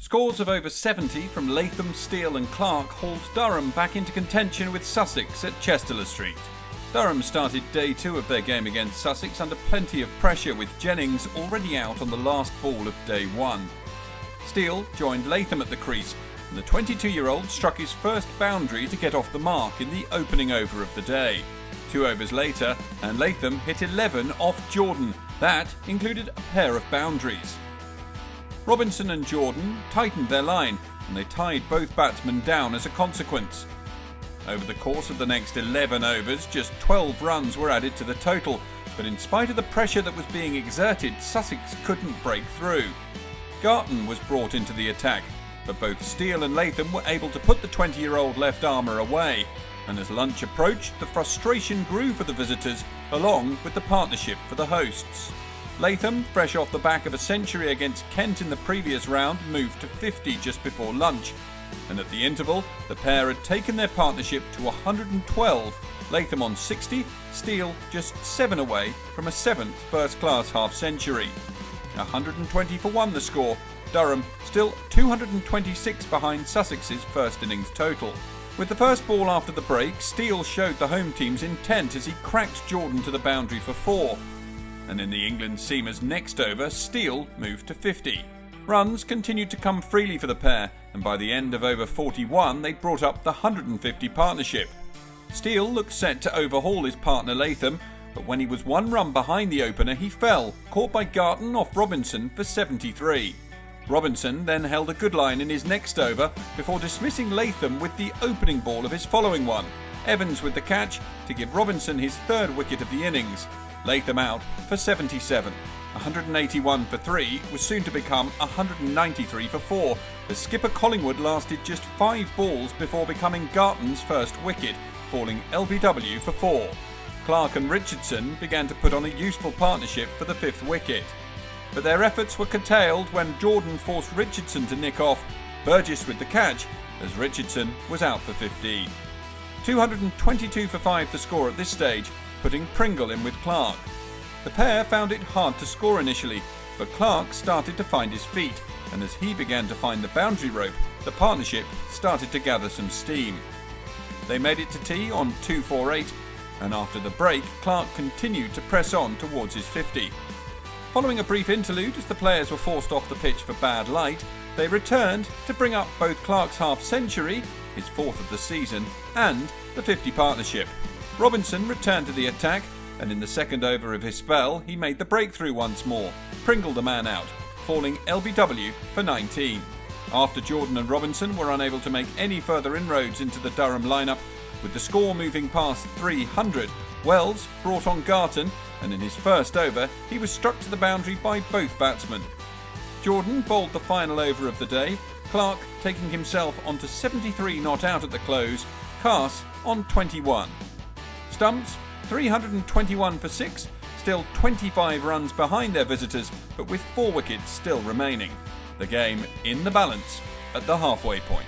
Scores of over 70 from Latham, Steele and Clark hauled Durham back into contention with Sussex at Chester Street. Durham started day 2 of their game against Sussex under plenty of pressure, with Jennings already out on the last ball of day 1. Steele joined Latham at the crease, and the 22-year-old struck his first boundary to get off the mark in the opening over of the day. 2 overs later, and Latham hit 11 off Jordan. That included a pair of boundaries. Robinson and Jordan tightened their line, and they tied both batsmen down as a consequence. Over the course of the next 11 overs, just 12 runs were added to the total, but in spite of the pressure that was being exerted, Sussex couldn't break through. Garton was brought into the attack, but both Steele and Latham were able to put the 20-year-old left-armer away, and as lunch approached, the frustration grew for the visitors, along with the partnership for the hosts. Latham, fresh off the back of a century against Kent in the previous round, moved to 50 just before lunch, and at the interval, the pair had taken their partnership to 112, Latham on 60, Steele just 7 away from a 7th first-class half-century. 120 for 1 the score, Durham still 226 behind Sussex's first innings total. With the first ball after the break, Steele showed the home team's intent as he cracked Jordan to the boundary for 4. And in the England seamer's next over, Steele moved to 50. Runs continued to come freely for the pair, and by the end of over 41 they brought up the 150 partnership. Steele looked set to overhaul his partner Latham, but when he was 1 run behind the opener he fell, caught by Garton off Robinson for 73. Robinson then held a good line in his next over before dismissing Latham with the opening ball of his following one. Evans with the catch to give Robinson his 3rd wicket of the innings. Latham out for 77. 181 for 3 was soon to become 193 for 4, as skipper Collingwood lasted just 5 balls before becoming Garton's first wicket, falling LBW for 4. Clark and Richardson began to put on a useful partnership for the 5th wicket. But their efforts were curtailed when Jordan forced Richardson to nick off, Burgess with the catch, as Richardson was out for 15. 222 for 5 the score at this stage, putting Pringle in with Clark. The pair found it hard to score initially, but Clark started to find his feet, and as he began to find the boundary rope, the partnership started to gather some steam. They made it to tea on 2-4-8, and after the break, Clark continued to press on towards his 50. Following a brief interlude as the players were forced off the pitch for bad light, they returned to bring up both Clark's half-century, his 4th of the season, and the 50 partnership. Robinson returned to the attack, and in the 2nd over of his spell, he made the breakthrough once more, Pringle the man out, falling LBW for 19. After Jordan and Robinson were unable to make any further inroads into the Durham lineup, with the score moving past 300, Wells brought on Garton, and in his first over, he was struck to the boundary by both batsmen. Jordan bowled the final over of the day, Clark taking himself onto 73 not out at the close, Cass on 21. Stumps, 321 for 6, still 25 runs behind their visitors, but with 4 wickets still remaining. The game in the balance at the halfway point.